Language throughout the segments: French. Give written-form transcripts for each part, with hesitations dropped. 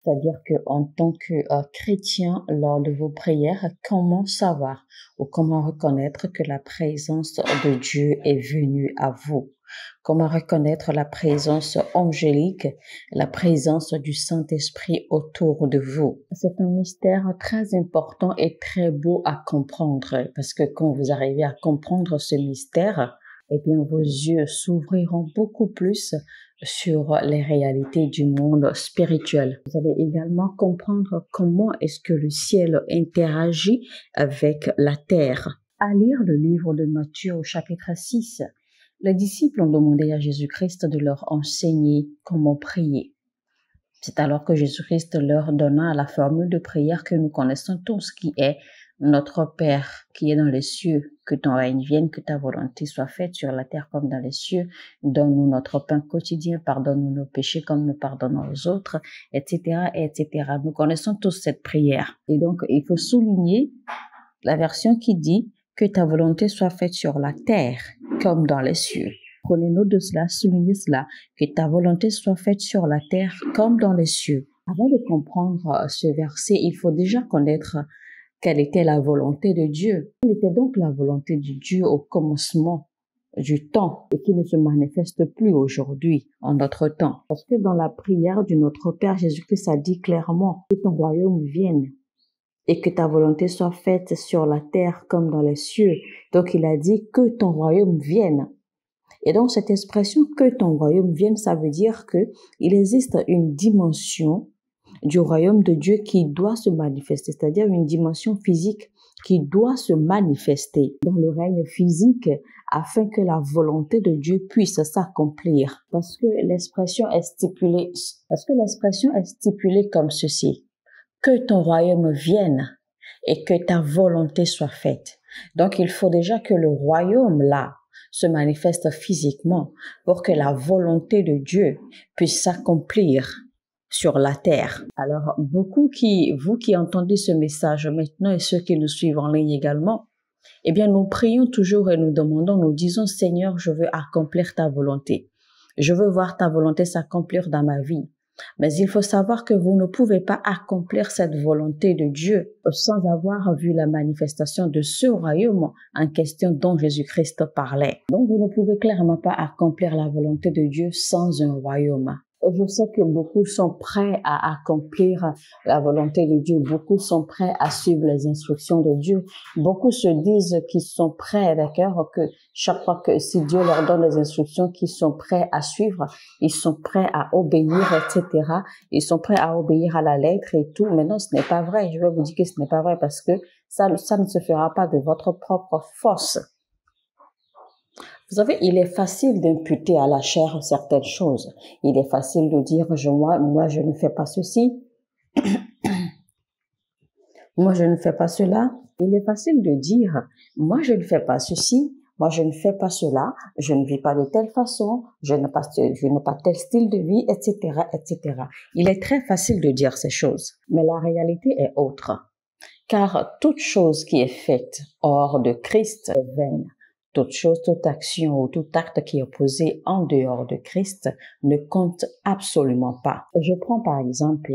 C'est-à-dire qu'en tant que chrétien, lors de vos prières, comment savoir ou comment reconnaître que la présence de Dieu est venue à vous? Comment reconnaître la présence angélique, la présence du Saint-Esprit autour de vous? C'est un mystère très important et très beau à comprendre parce que quand vous arrivez à comprendre ce mystère, eh bien, vos yeux s'ouvriront beaucoup plus sur les réalités du monde spirituel. Vous allez également comprendre comment est-ce que le ciel interagit avec la terre. À lire le livre de Matthieu au chapitre 6, les disciples ont demandé à Jésus-Christ de leur enseigner comment prier. C'est alors que Jésus-Christ leur donna la formule de prière que nous connaissons tous, qui est « Notre Père qui est dans les cieux, que ton règne vienne, que ta volonté soit faite sur la terre comme dans les cieux. Donne-nous notre pain quotidien, pardonne-nous nos péchés comme nous pardonnons aux autres, etc., etc. » Nous connaissons tous cette prière. Et donc, il faut souligner la version qui dit « Que ta volonté soit faite sur la terre comme dans les cieux ». Prenez note de cela, soulignez cela, que ta volonté soit faite sur la terre comme dans les cieux. Avant de comprendre ce verset, il faut déjà connaître quelle était la volonté de Dieu. Quelle était donc la volonté de Dieu au commencement du temps et qui ne se manifeste plus aujourd'hui en notre temps? Parce que dans la prière du Notre Père, Jésus-Christ a dit clairement que ton royaume vienne et que ta volonté soit faite sur la terre comme dans les cieux. Donc il a dit que ton royaume vienne. Et donc cette expression « que ton royaume vienne », ça veut dire que il existe une dimension du royaume de Dieu qui doit se manifester, c'est-à-dire une dimension physique qui doit se manifester dans le règne physique afin que la volonté de Dieu puisse s'accomplir. Parce que l'expression est stipulée comme ceci: que ton royaume vienne et que ta volonté soit faite. Donc il faut déjà que le royaume là se manifeste physiquement pour que la volonté de Dieu puisse s'accomplir sur la terre. Alors, vous qui entendez ce message maintenant et ceux qui nous suivent en ligne également, eh bien, nous prions toujours et nous demandons, nous disons, Seigneur, je veux accomplir ta volonté. Je veux voir ta volonté s'accomplir dans ma vie. Mais il faut savoir que vous ne pouvez pas accomplir cette volonté de Dieu sans avoir vu la manifestation de ce royaume en question dont Jésus-Christ parlait. Donc, vous ne pouvez clairement pas accomplir la volonté de Dieu sans un royaume. Je sais que beaucoup sont prêts à accomplir la volonté de Dieu. Beaucoup sont prêts à suivre les instructions de Dieu. Beaucoup se disent qu'ils sont prêts, d'accord, que chaque fois que si Dieu leur donne des instructions, qu'ils sont prêts à suivre, ils sont prêts à obéir, etc. Ils sont prêts à obéir à la lettre et tout. Mais non, ce n'est pas vrai. Je vais vous dire que ce n'est pas vrai parce que ça ne se fera pas de votre propre force. Vous savez, il est facile d'imputer à la chair certaines choses. Il est facile de dire, moi, je ne fais pas ceci. Moi, je ne fais pas cela. Il est facile de dire, moi, je ne fais pas ceci. Moi, je ne fais pas cela. Je ne vis pas de telle façon. Je n'ai pas tel style de vie, etc., etc. Il est très facile de dire ces choses. Mais la réalité est autre. Car toute chose qui est faite hors de Christ est vaine. Toute chose, toute action ou tout acte qui est posé en dehors de Christ ne compte absolument pas. Je prends par exemple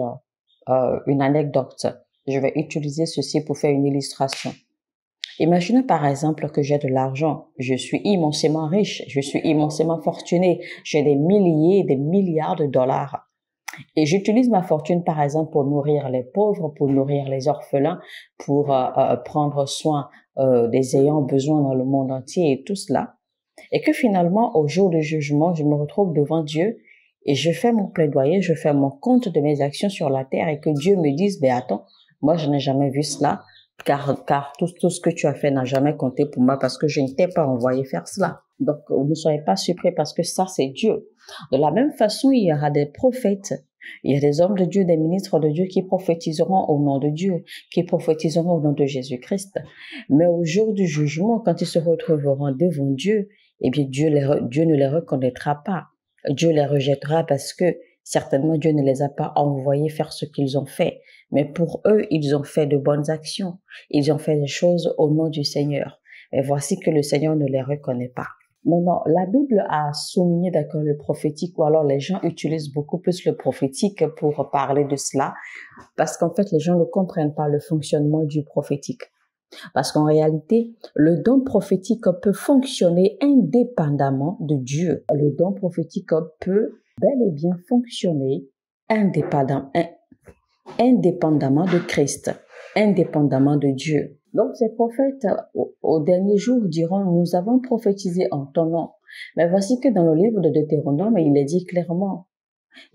une anecdote. Je vais utiliser ceci pour faire une illustration. Imaginez par exemple que j'ai de l'argent. Je suis immensément riche, je suis immensément fortuné. J'ai des milliers, des milliards de dollars. Et j'utilise ma fortune, par exemple, pour nourrir les pauvres, pour nourrir les orphelins, pour prendre soin des ayants besoin dans le monde entier et tout cela. Et que finalement, au jour du jugement, je me retrouve devant Dieu et je fais mon plaidoyer, je fais mon compte de mes actions sur la terre et que Dieu me dise, ben attends, moi je n'ai jamais vu cela, car tout ce que tu as fait n'a jamais compté pour moi parce que je ne t'ai pas envoyé faire cela. Donc, ne soyez pas surpris parce que ça, c'est Dieu. De la même façon, il y aura des prophètes, il y a des hommes de Dieu, des ministres de Dieu qui prophétiseront au nom de Dieu, qui prophétiseront au nom de Jésus-Christ. Mais au jour du jugement, quand ils se retrouveront devant Dieu, eh bien, Dieu ne les reconnaîtra pas. Dieu les rejettera parce que certainement Dieu ne les a pas envoyés faire ce qu'ils ont fait. Mais pour eux, ils ont fait de bonnes actions. Ils ont fait des choses au nom du Seigneur. Et voici que le Seigneur ne les reconnaît pas. Maintenant, la Bible a souligné, d'accord, le prophétique, ou alors les gens utilisent beaucoup plus le prophétique pour parler de cela, parce qu'en fait, les gens ne comprennent pas le fonctionnement du prophétique. Parce qu'en réalité, le don prophétique peut fonctionner indépendamment de Dieu. Le don prophétique peut bel et bien fonctionner indépendamment de Christ, indépendamment de Dieu. Donc, ces prophètes, au dernier jour, diront, nous avons prophétisé en ton nom. Mais voici que dans le livre de Deutéronome, il est dit clairement,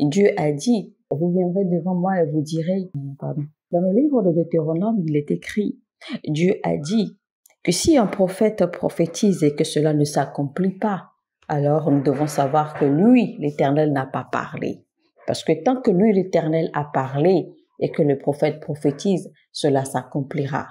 Dieu a dit, vous viendrez devant moi et vous direz, pardon. Dans le livre de Deutéronome, il est écrit, Dieu a dit que si un prophète prophétise et que cela ne s'accomplit pas, alors nous devons savoir que lui, l'Éternel, n'a pas parlé. Parce que tant que lui, l'Éternel, a parlé et que le prophète prophétise, cela s'accomplira.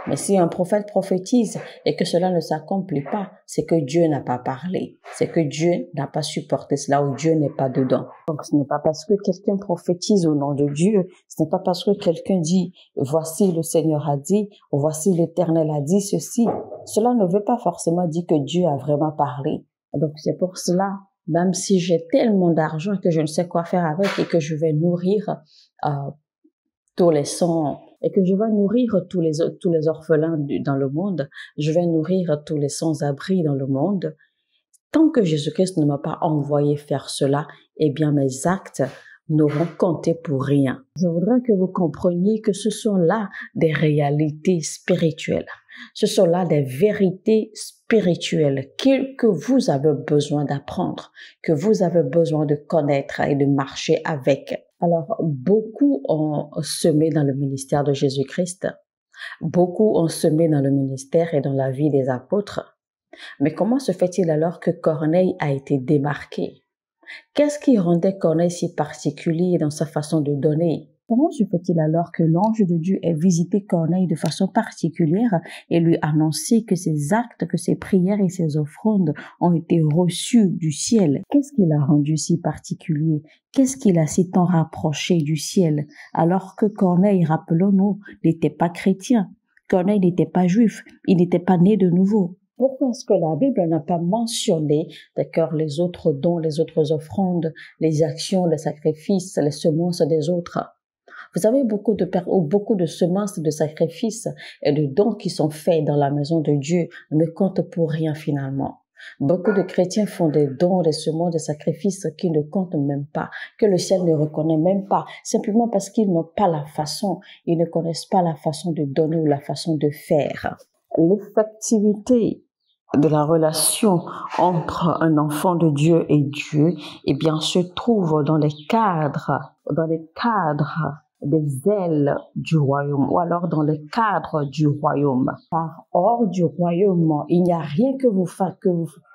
Mais si un prophète prophétise et que cela ne s'accomplit pas, c'est que Dieu n'a pas parlé. C'est que Dieu n'a pas supporté cela ou Dieu n'est pas dedans. Donc ce n'est pas parce que quelqu'un prophétise au nom de Dieu, ce n'est pas parce que quelqu'un dit « voici le Seigneur a dit » ou « voici l'Éternel a dit ceci ». Cela ne veut pas forcément dire que Dieu a vraiment parlé. Donc c'est pour cela, même si j'ai tellement d'argent que je ne sais quoi faire avec et que je vais nourrir tous les sans et que je vais nourrir tous les orphelins dans le monde, je vais nourrir tous les sans-abri dans le monde. Tant que Jésus-Christ ne m'a pas envoyé faire cela, eh bien mes actes n'auront compté pour rien. Je voudrais que vous compreniez que ce sont là des réalités spirituelles. Ce sont là des vérités spirituelles que vous avez besoin d'apprendre, que vous avez besoin de connaître et de marcher avec. Alors, beaucoup ont semé dans le ministère de Jésus-Christ. Beaucoup ont semé dans le ministère et dans la vie des apôtres. Mais comment se fait-il alors que Corneille a été démarqué? Qu'est-ce qui rendait Corneille si particulier dans sa façon de donner? Comment se fait-il alors que l'ange de Dieu ait visité Corneille de façon particulière et lui annoncé que ses actes, que ses prières et ses offrandes ont été reçus du ciel? Qu'est-ce qui l'a rendu si particulier? Qu'est-ce qui l'a si tant rapproché du ciel? Alors que Corneille, rappelons-nous, n'était pas chrétien. Corneille n'était pas juif. Il n'était pas né de nouveau. Pourquoi est-ce que la Bible n'a pas mentionné, d'accord, les autres dons, les autres offrandes, les actions, les sacrifices, les semences des autres? Vous avez beaucoup de semences, de sacrifices et de dons qui sont faits dans la maison de Dieu ne comptent pour rien finalement. Beaucoup de chrétiens font des dons, des semences, des sacrifices qui ne comptent même pas, que le ciel ne reconnaît même pas, simplement parce qu'ils n'ont pas la façon, ils ne connaissent pas la façon de donner ou la façon de faire. L'effectivité de la relation entre un enfant de Dieu et Dieu, eh bien, se trouve dans les cadres des ailes du royaume, ou alors dans les cadres du royaume. Car hors du royaume, il n'y a rien que vous fassiez,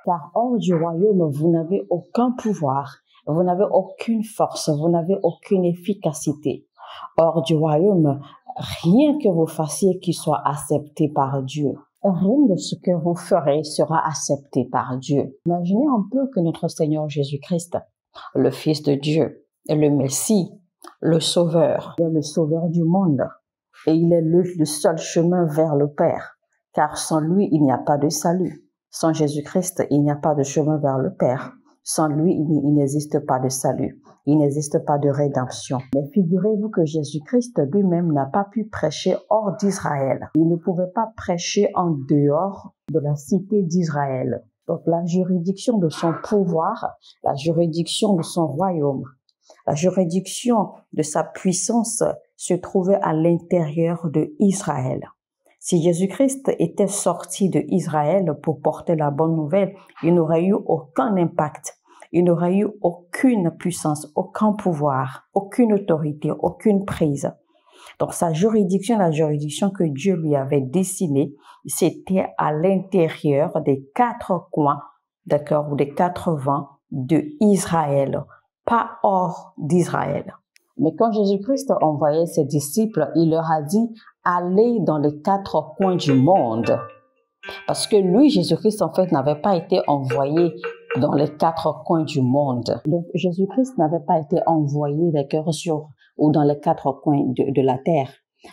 car hors du royaume, vous n'avez aucun pouvoir, vous n'avez aucune force, vous n'avez aucune efficacité. Hors du royaume, rien que vous fassiez qui soit accepté par Dieu. Rien de ce que vous ferez sera accepté par Dieu. Imaginez un peu que notre Seigneur Jésus-Christ, le Fils de Dieu, est le Messie, le Sauveur. Il est le Sauveur du monde et il est le seul chemin vers le Père. Car sans lui, il n'y a pas de salut. Sans Jésus-Christ, il n'y a pas de chemin vers le Père. Sans lui, il n'existe pas de salut. Il n'existe pas de rédemption. Mais figurez-vous que Jésus-Christ lui-même n'a pas pu prêcher hors d'Israël. Il ne pouvait pas prêcher en dehors de la cité d'Israël. Donc la juridiction de son pouvoir, la juridiction de son royaume, la juridiction de sa puissance se trouvait à l'intérieur de Israël. Si Jésus-Christ était sorti de Israël pour porter la bonne nouvelle, il n'aurait eu aucun impact. Il n'aurait eu aucune puissance, aucun pouvoir, aucune autorité, aucune prise. Donc sa juridiction, la juridiction que Dieu lui avait dessinée, c'était à l'intérieur des quatre coins, d'accord, ou des quatre vents de Israël, pas hors d'Israël. Mais quand Jésus-Christ envoyait ses disciples, il leur a dit « Allez dans les quatre coins du monde ». Parce que lui, Jésus-Christ, en fait, n'avait pas été envoyé dans les quatre coins du monde. Donc, Jésus-Christ n'avait pas été envoyé, d'accord, ou dans les quatre coins de la terre.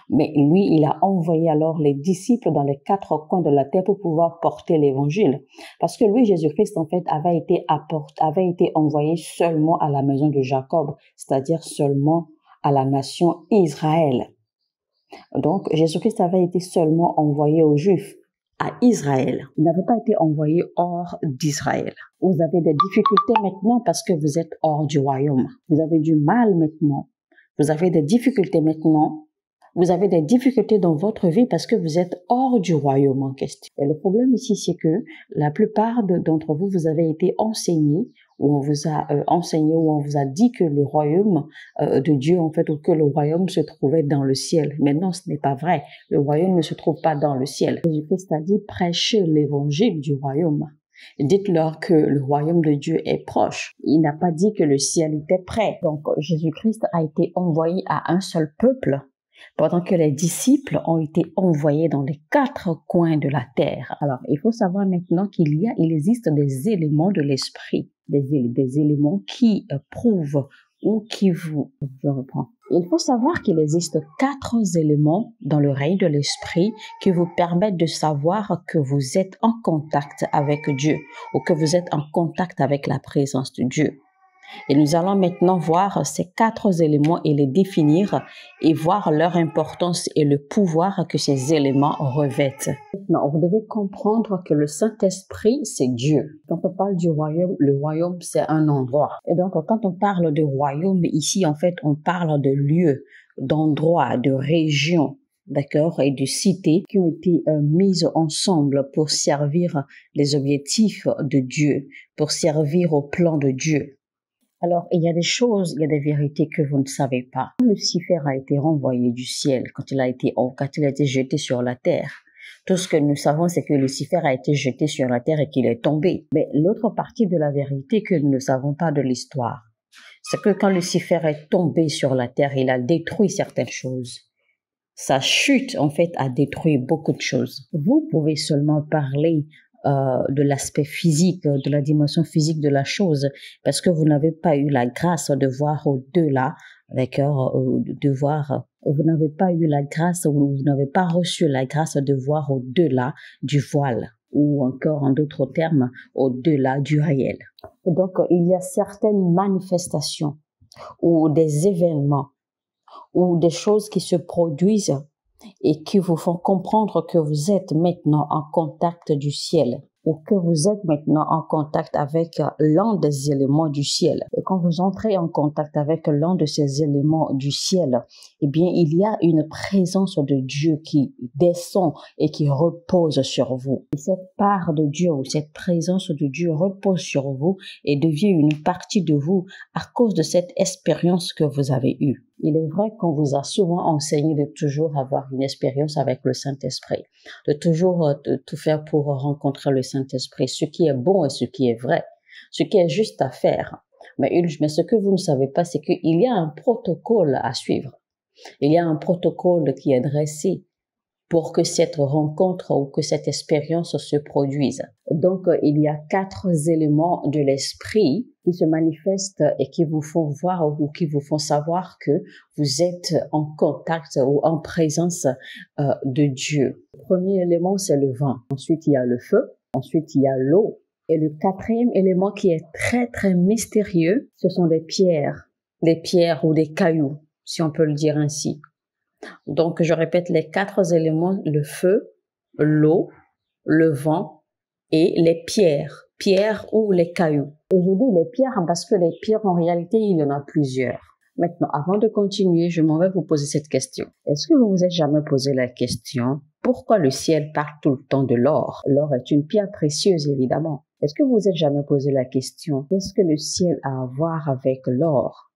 Mais lui, il a envoyé alors les disciples dans les 4 coins de la terre pour pouvoir porter l'évangile. Parce que lui, Jésus-Christ, en fait, avait été envoyé seulement à la maison de Jacob, c'est-à-dire seulement à la nation Israël. Donc, Jésus-Christ avait été seulement envoyé aux Juifs, à Israël. Il n'avait pas été envoyé hors d'Israël. Vous avez des difficultés maintenant parce que vous êtes hors du royaume. Vous avez du mal maintenant. Vous avez des difficultés maintenant. Vous avez des difficultés dans votre vie parce que vous êtes hors du royaume en question. Et le problème ici, c'est que la plupart d'entre vous, vous avez été enseignés, ou on vous a enseigné, ou on vous a dit que le royaume de Dieu, en fait, ou que le royaume se trouvait dans le ciel. Mais non, ce n'est pas vrai. Le royaume ne se trouve pas dans le ciel. Jésus-Christ a dit, prêchez l'évangile du royaume. Dites-leur que le royaume de Dieu est proche. Il n'a pas dit que le ciel était prêt. Donc, Jésus-Christ a été envoyé à un seul peuple, pendant que les disciples ont été envoyés dans les 4 coins de la terre. Alors, il faut savoir maintenant il existe des éléments de l'esprit, des éléments qui prouvent ou qui vous... Je reprends. Il faut savoir qu'il existe 4 éléments dans le règne de l'esprit qui vous permettent de savoir que vous êtes en contact avec Dieu ou que vous êtes en contact avec la présence de Dieu. Et nous allons maintenant voir ces 4 éléments et les définir et voir leur importance et le pouvoir que ces éléments revêtent. Maintenant, vous devez comprendre que le Saint-Esprit, c'est Dieu. Quand on parle du royaume, le royaume, c'est un endroit. Et donc, quand on parle de royaume, ici, en fait, on parle de lieux, d'endroits, de régions, d'accord, et de cités qui ont été mises ensemble pour servir les objectifs de Dieu, pour servir au plan de Dieu. Alors, il y a des choses, il y a des vérités que vous ne savez pas. Lucifer a été renvoyé du ciel quand il a été jeté sur la terre. Tout ce que nous savons, c'est que Lucifer a été jeté sur la terre et qu'il est tombé. Mais l'autre partie de la vérité que nous ne savons pas de l'histoire, c'est que quand Lucifer est tombé sur la terre, il a détruit certaines choses. Sa chute, en fait, a détruit beaucoup de choses. Vous pouvez seulement parler de l'aspect physique, de la dimension physique de la chose, parce que vous n'avez pas eu la grâce de voir au-delà, d'accord, vous n'avez pas eu la grâce, ou vous n'avez pas reçu la grâce de voir au-delà du voile, ou encore en d'autres termes, au-delà du réel. Donc, il y a certaines manifestations, ou des événements, ou des choses qui se produisent et qui vous font comprendre que vous êtes maintenant en contact du ciel ou que vous êtes maintenant en contact avec l'un des éléments du ciel. Et quand vous entrez en contact avec l'un de ces éléments du ciel, eh bien, il y a une présence de Dieu qui descend et qui repose sur vous. Et cette part de Dieu ou cette présence de Dieu repose sur vous et devient une partie de vous à cause de cette expérience que vous avez eue. Il est vrai qu'on vous a souvent enseigné de toujours avoir une expérience avec le Saint-Esprit, de toujours tout faire pour rencontrer le Saint-Esprit, ce qui est bon et ce qui est vrai, ce qui est juste à faire. Mais ce que vous ne savez pas, c'est qu'il y a un protocole à suivre. Il y a un protocole qui est dressé pour que cette rencontre ou que cette expérience se produise. Donc, il y a 4 éléments de l'esprit qui se manifestent et qui vous font voir ou qui vous font savoir que vous êtes en contact ou en présence de Dieu. Le premier élément, c'est le vent. Ensuite, il y a le feu. Ensuite, il y a l'eau. Et le 4e élément qui est très, très mystérieux, ce sont des pierres ou des cailloux, si on peut le dire ainsi. Donc, je répète les 4 éléments, le feu, l'eau, le vent et les pierres ou les cailloux. Et je dis les pierres parce que les pierres, en réalité, il y en a plusieurs. Maintenant, avant de continuer, je m'en vais vous poser cette question. Est-ce que vous vous êtes jamais posé la question, pourquoi le ciel parle tout le temps de l'or? L'or est une pierre précieuse, évidemment. Est-ce que vous vous êtes jamais posé la question, qu'est-ce que le ciel a à voir avec l'or?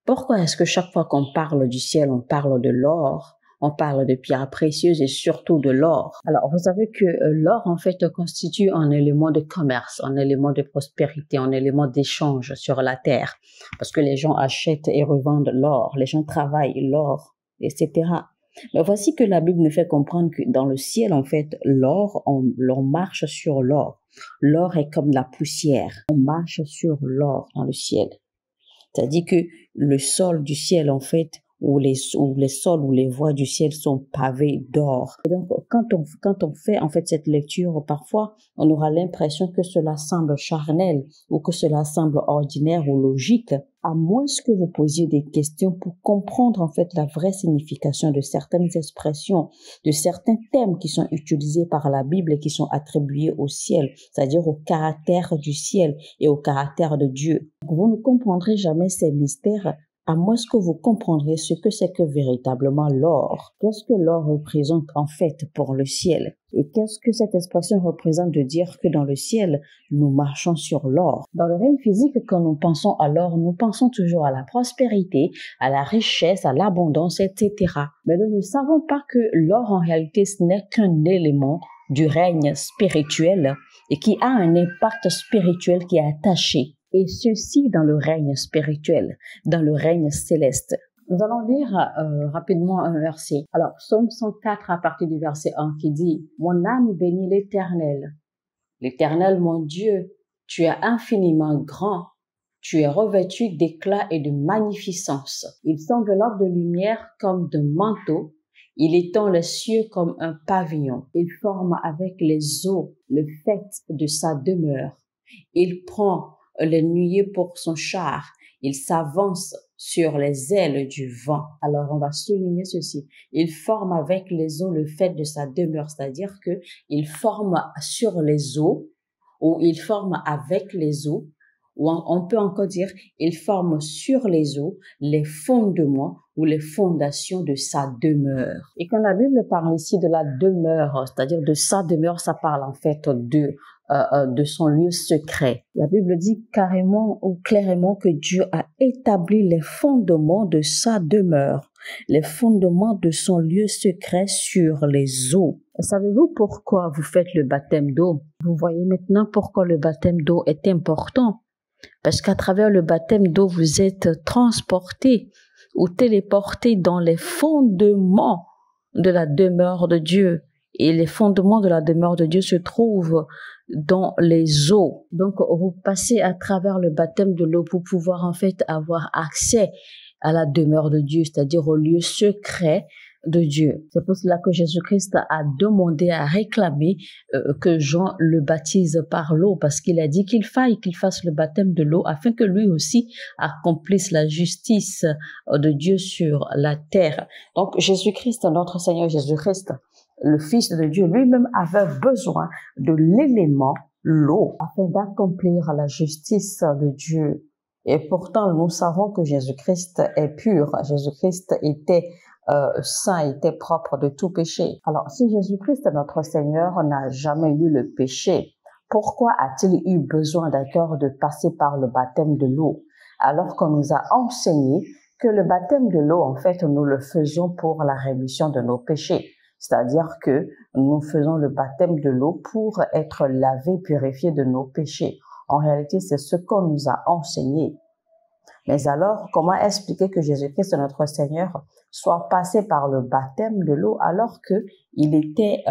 Pourquoi est-ce que chaque fois qu'on parle du ciel, on parle de l'or, on parle de pierres précieuses et surtout de l'or? Alors, vous savez que l'or, en fait, constitue un élément de commerce, un élément de prospérité, un élément d'échange sur la terre. Parce que les gens achètent et revendent l'or, les gens travaillent l'or, etc. Mais voici que la Bible nous fait comprendre que dans le ciel, en fait, l'or, on marche sur l'or. L'or est comme la poussière. On marche sur l'or dans le ciel. C'est-à-dire que le sol du ciel, en fait, où les sols ou les voies du ciel sont pavés d'or. Et donc, quand on fait en fait cette lecture, parfois, on aura l'impression que cela semble charnel ou que cela semble ordinaire ou logique, à moins que vous posiez des questions pour comprendre en fait la vraie signification de certaines expressions, de certains thèmes qui sont utilisés par la Bible et qui sont attribués au ciel, c'est-à-dire au caractère du ciel et au caractère de Dieu. Vous ne comprendrez jamais ces mystères à moins que vous comprendrez ce que c'est que véritablement l'or. Qu'est-ce que l'or représente en fait pour le ciel? Et qu'est-ce que cette expression représente de dire que dans le ciel, nous marchons sur l'or? Dans le règne physique, quand nous pensons à l'or, nous pensons toujours à la prospérité, à la richesse, à l'abondance, etc. Mais nous ne savons pas que l'or, en réalité, ce n'est qu'un élément du règne spirituel et qui a un impact spirituel qui est attaché. Et ceci dans le règne spirituel, dans le règne céleste. Nous allons lire rapidement un verset. Alors, Psaume 104 à partir du verset 1 qui dit « Mon âme bénit l'Éternel. L'Éternel, mon Dieu, tu es infiniment grand. Tu es revêtu d'éclat et de magnificence. Il s'enveloppe de lumière comme de manteau. Il étend les cieux comme un pavillon. Il forme avec les eaux le faîte de sa demeure. Il prend les nuées pour son char. Il s'avance sur les ailes du vent. » Alors, on va souligner ceci. Il forme avec les eaux le faîte de sa demeure, c'est-à-dire que il forme sur les eaux, ou il forme avec les eaux, ou on peut encore dire, il forme sur les eaux les fondements ou les fondations de sa demeure. Et quand la Bible parle ici de la demeure, c'est-à-dire de sa demeure, ça parle en fait de son lieu secret. La Bible dit carrément ou clairement que Dieu a établi les fondements de sa demeure, les fondements de son lieu secret sur les eaux. Savez-vous pourquoi vous faites le baptême d'eau? Vous voyez maintenant pourquoi le baptême d'eau est important. Parce qu'à travers le baptême d'eau, vous êtes transporté ou téléporté dans les fondements de la demeure de Dieu. Et les fondements de la demeure de Dieu se trouvent dans les eaux. Donc, vous passez à travers le baptême de l'eau pour pouvoir en fait avoir accès à la demeure de Dieu, c'est-à-dire au lieu secret de Dieu. C'est pour cela que Jésus-Christ a demandé, a réclamé que Jean le baptise par l'eau, parce qu'il a dit qu'il fasse le baptême de l'eau afin que lui aussi accomplisse la justice de Dieu sur la terre. Donc Jésus-Christ, notre Seigneur Jésus-Christ, le Fils de Dieu lui-même avait besoin de l'élément, l'eau, afin d'accomplir la justice de Dieu. Et pourtant, nous savons que Jésus-Christ est pur. Jésus-Christ était saint, était propre de tout péché. Alors, si Jésus-Christ, notre Seigneur, n'a jamais eu le péché, pourquoi a-t-il eu besoin d'accord de passer par le baptême de l'eau, alors qu'on nous a enseigné que le baptême de l'eau, en fait, nous le faisons pour la rémission de nos péchés. C'est-à-dire que nous faisons le baptême de l'eau pour être lavés, purifiés de nos péchés. En réalité, c'est ce qu'on nous a enseigné. Mais alors, comment expliquer que Jésus-Christ, notre Seigneur, soit passé par le baptême de l'eau alors qu'il était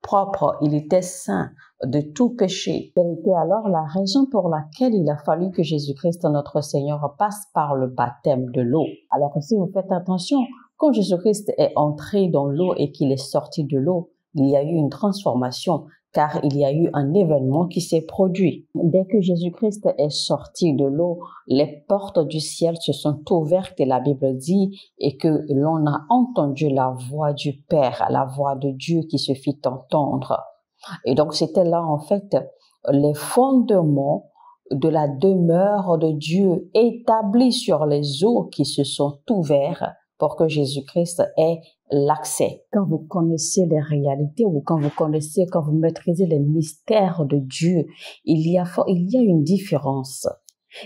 propre, il était saint de tout péché? Quelle était alors la raison pour laquelle il a fallu que Jésus-Christ, notre Seigneur, passe par le baptême de l'eau? Alors si vous faites attention, quand Jésus-Christ est entré dans l'eau et qu'il est sorti de l'eau, il y a eu une transformation, car il y a eu un événement qui s'est produit. Dès que Jésus-Christ est sorti de l'eau, les portes du ciel se sont ouvertes et la Bible dit et que l'on a entendu la voix du Père, la voix de Dieu qui se fit entendre. Et donc c'était là en fait les fondements de la demeure de Dieu établis sur les eaux qui se sont ouverts pour que Jésus-Christ ait l'accès. Quand vous connaissez les réalités ou quand vous maîtrisez les mystères de Dieu, il y a une différence.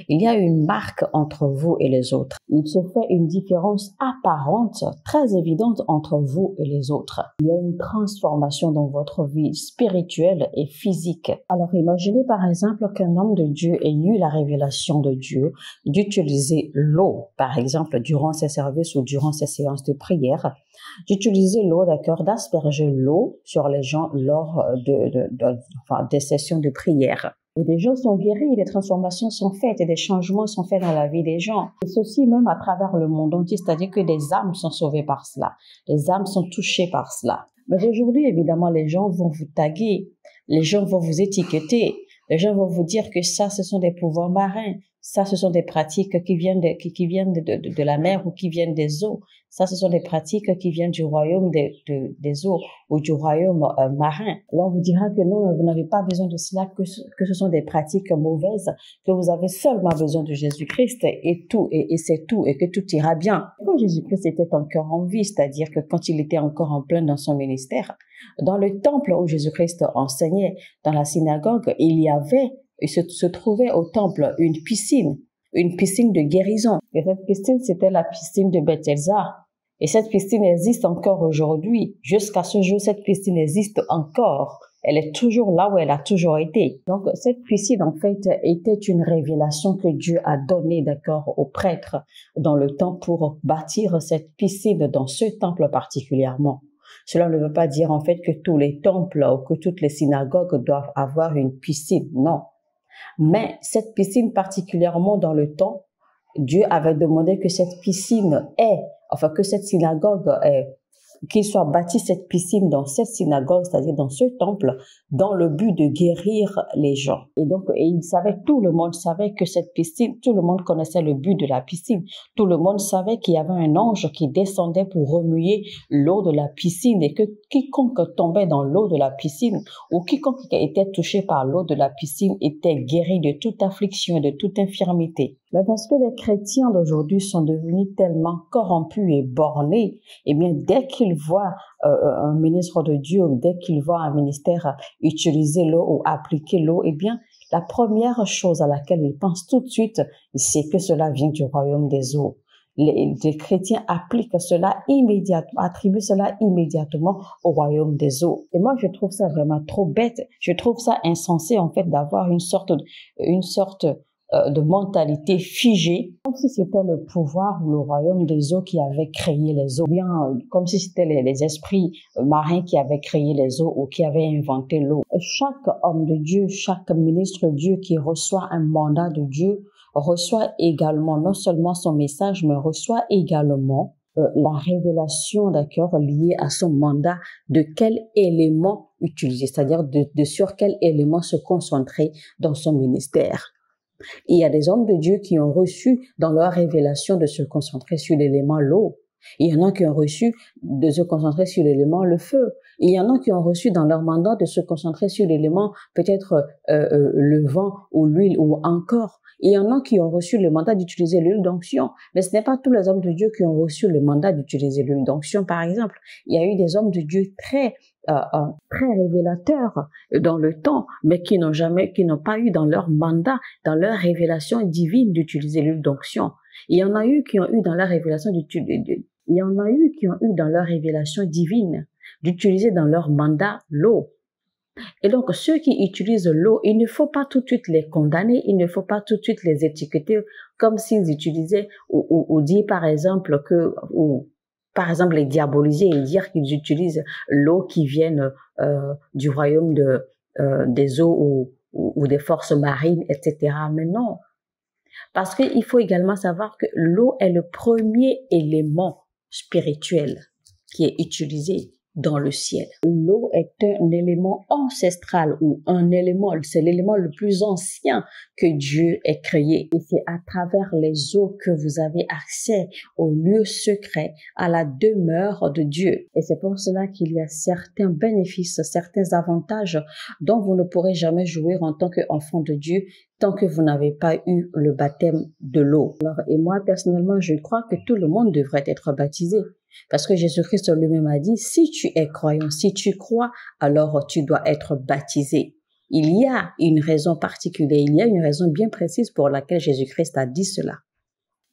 Il y a une marque entre vous et les autres. Il se fait une différence apparente, très évidente entre vous et les autres. Il y a une transformation dans votre vie spirituelle et physique. Alors imaginez par exemple qu'un homme de Dieu ait eu la révélation de Dieu d'utiliser l'eau, par exemple durant ses services ou durant ses séances de prière, d'utiliser l'eau, d'accord, d'asperger l'eau sur les gens lors des sessions de prière. Et des gens sont guéris, des transformations sont faites et des changements sont faits dans la vie des gens. Et ceci même à travers le monde entier, c'est-à-dire que des âmes sont sauvées par cela. Les âmes sont touchées par cela. Mais aujourd'hui, évidemment, les gens vont vous taguer, les gens vont vous étiqueter, les gens vont vous dire que ça, ce sont des pouvoirs marins, ça, ce sont des pratiques qui viennent de la mer ou qui viennent des eaux. Ça, ce sont des pratiques qui viennent du royaume des eaux ou du royaume marin. Là, on vous dira que non, vous n'avez pas besoin de cela, que ce sont des pratiques mauvaises, que vous avez seulement besoin de Jésus-Christ et tout, et c'est tout, et que tout ira bien. Quand Jésus-Christ était encore en vie, c'est-à-dire que quand il était encore en plein dans son ministère, dans le temple où Jésus-Christ enseignait, dans la synagogue, il se trouvait au temple une piscine de guérison. Et cette piscine, c'était la piscine de Bethesda. Et cette piscine existe encore aujourd'hui. Jusqu'à ce jour, cette piscine existe encore. Elle est toujours là où elle a toujours été. Donc, cette piscine, en fait, était une révélation que Dieu a donnée, d'accord, aux prêtres dans le temps pour bâtir cette piscine dans ce temple particulièrement. Cela ne veut pas dire, en fait, que tous les temples ou que toutes les synagogues doivent avoir une piscine. Non. Mais cette piscine, particulièrement dans le temps, Dieu avait demandé que cette piscine que cette synagogue qu'il soit bâti cette piscine dans cette synagogue, c'est-à-dire dans ce temple, dans le but de guérir les gens. Et donc, tout le monde savait que cette piscine, tout le monde connaissait le but de la piscine. Tout le monde savait qu'il y avait un ange qui descendait pour remuer l'eau de la piscine et que quiconque tombait dans l'eau de la piscine ou quiconque était touché par l'eau de la piscine était guéri de toute affliction et de toute infirmité. Mais parce que les chrétiens d'aujourd'hui sont devenus tellement corrompus et bornés, eh bien, dès qu'ils voient un ministre de Dieu, dès qu'ils voient un ministère utiliser l'eau ou appliquer l'eau, eh bien, la première chose à laquelle ils pensent tout de suite, c'est que cela vient du royaume des eaux. Les chrétiens appliquent cela immédiatement, attribuent cela immédiatement au royaume des eaux. Et moi, je trouve ça vraiment trop bête. Je trouve ça insensé, en fait, d'avoir une sorte de mentalité figée, comme si c'était le pouvoir ou le royaume des eaux qui avait créé les eaux, bien comme si c'était les esprits marins qui avaient créé les eaux ou qui avaient inventé l'eau. Chaque homme de Dieu, chaque ministre de Dieu qui reçoit un mandat de Dieu, reçoit également non seulement son message, mais reçoit également la révélation, d'accord, liée à son mandat, de quel élément utiliser, c'est-à-dire de sur quel élément se concentrer dans son ministère. Il y a des hommes de Dieu qui ont reçu dans leur révélation de se concentrer sur l'élément l'eau. Il y en a qui ont reçu de se concentrer sur l'élément le feu. Il y en a qui ont reçu dans leur mandat de se concentrer sur l'élément peut-être le vent ou l'huile ou encore. Il y en a qui ont reçu le mandat d'utiliser l'huile d'onction. Mais ce n'est pas tous les hommes de Dieu qui ont reçu le mandat d'utiliser l'huile d'onction, par exemple. Il y a eu des hommes de Dieu très révélateurs dans le temps, mais qui n'ont pas eu dans leur mandat, dans leur révélation divine d'utiliser l'huile d'onction. Il y en a eu qui ont eu dans leur révélation divine d'utiliser dans leur mandat l'eau. Et donc, ceux qui utilisent l'eau, il ne faut pas tout de suite les condamner, il ne faut pas tout de suite les étiqueter comme s'ils utilisaient ou dire par exemple les diaboliser et dire qu'ils utilisent l'eau qui vient du royaume des eaux ou des forces marines, etc. Mais non, parce qu'il faut également savoir que l'eau est le premier élément spirituel qui est utilisé dans le ciel. L'eau est un élément ancestral ou c'est l'élément le plus ancien que Dieu ait créé. Et c'est à travers les eaux que vous avez accès au lieu secret, à la demeure de Dieu. Et c'est pour cela qu'il y a certains bénéfices, certains avantages dont vous ne pourrez jamais jouir en tant qu'enfant de Dieu tant que vous n'avez pas eu le baptême de l'eau. Et moi, personnellement, je crois que tout le monde devrait être baptisé. Parce que Jésus-Christ lui-même a dit, si tu es croyant, si tu crois, alors tu dois être baptisé. Il y a une raison particulière, il y a une raison bien précise pour laquelle Jésus-Christ a dit cela.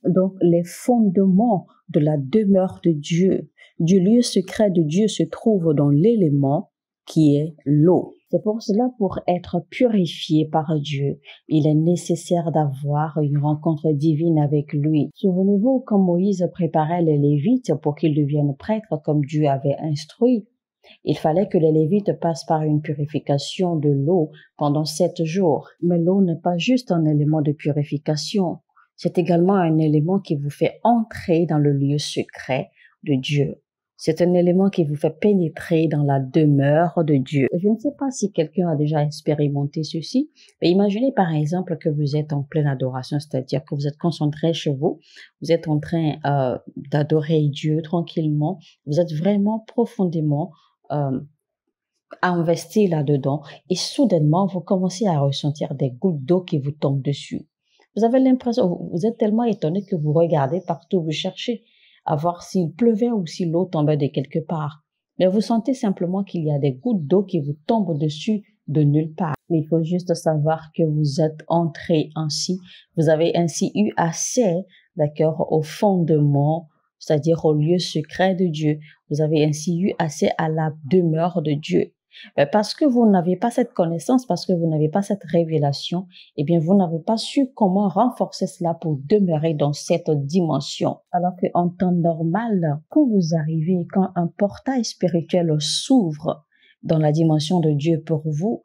Donc, les fondements de la demeure de Dieu, du lieu secret de Dieu se trouvent dans l'élément qui est l'eau. C'est pour cela, pour être purifié par Dieu, il est nécessaire d'avoir une rencontre divine avec lui. Souvenez-vous quand Moïse préparait les Lévites pour qu'ils deviennent prêtres comme Dieu avait instruit. Il fallait que les Lévites passent par une purification de l'eau pendant 7 jours. Mais l'eau n'est pas juste un élément de purification, c'est également un élément qui vous fait entrer dans le lieu secret de Dieu. C'est un élément qui vous fait pénétrer dans la demeure de Dieu. Je ne sais pas si quelqu'un a déjà expérimenté ceci, mais imaginez par exemple que vous êtes en pleine adoration, c'est-à-dire que vous êtes concentré chez vous, vous êtes en train d'adorer Dieu tranquillement, vous êtes vraiment profondément investi là-dedans et soudainement, vous commencez à ressentir des gouttes d'eau qui vous tombent dessus. Vous avez l'impression, vous êtes tellement étonné que vous regardez partout, vous cherchez à voir s'il pleuvait ou si l'eau tombait de quelque part. Mais vous sentez simplement qu'il y a des gouttes d'eau qui vous tombent dessus de nulle part. Mais il faut juste savoir que vous êtes entré ainsi, vous avez ainsi eu accès, d'accord, au fondement, c'est-à-dire au lieu secret de Dieu. Vous avez ainsi eu accès à la demeure de Dieu. Parce que vous n'avez pas cette connaissance, parce que vous n'avez pas cette révélation, eh bien, vous n'avez pas su comment renforcer cela pour demeurer dans cette dimension. Alors qu'en temps normal, quand vous arrivez, quand un portail spirituel s'ouvre dans la dimension de Dieu pour vous,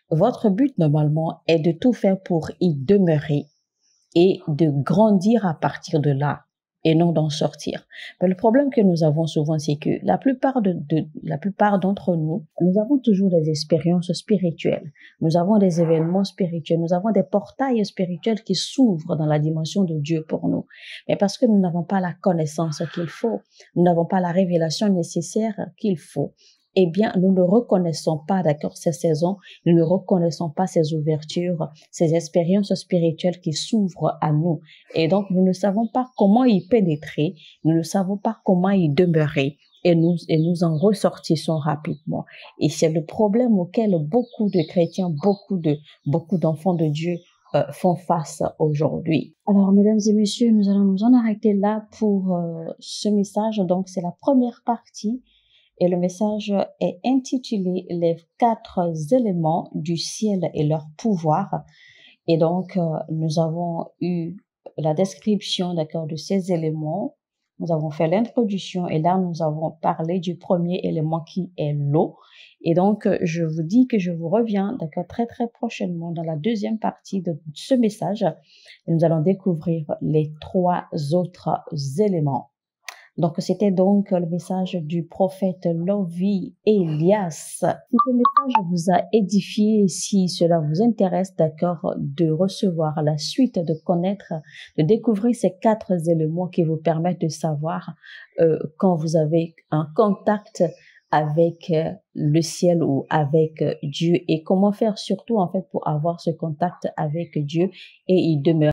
votre but normalement est de tout faire pour y demeurer et de grandir à partir de là et non d'en sortir. Mais le problème que nous avons souvent, c'est que la plupart d'entre nous, nous avons toujours des expériences spirituelles. Nous avons des événements spirituels. Nous avons des portails spirituels qui s'ouvrent dans la dimension de Dieu pour nous. Mais parce que nous n'avons pas la connaissance qu'il faut, nous n'avons pas la révélation nécessaire qu'il faut, eh bien, nous ne reconnaissons pas, d'accord, ces saisons, nous ne reconnaissons pas ces ouvertures, ces expériences spirituelles qui s'ouvrent à nous. Et donc, nous ne savons pas comment y pénétrer, nous ne savons pas comment y demeurer. Et nous en ressortissons rapidement. Et c'est le problème auquel beaucoup de chrétiens, beaucoup d'enfants de Dieu font face aujourd'hui. Alors, mesdames et messieurs, nous allons nous en arrêter là pour ce message. Donc, c'est la première partie. Et le message est intitulé « Les 4 éléments du ciel et leur pouvoir ». Et donc, nous avons eu la description, d'accord, de ces éléments. Nous avons fait l'introduction et là, nous avons parlé du premier élément qui est l'eau. Et donc, je vous dis que je vous reviens, d'accord, très, très prochainement dans la deuxième partie de ce message. Et nous allons découvrir les 3 autres éléments. Donc, c'était donc le message du prophète Lovie Elias. Si ce message vous a édifié, si cela vous intéresse, d'accord, de recevoir la suite, de connaître, de découvrir ces 4 éléments qui vous permettent de savoir quand vous avez un contact avec le ciel ou avec Dieu et comment faire surtout en fait pour avoir ce contact avec Dieu et y demeurer.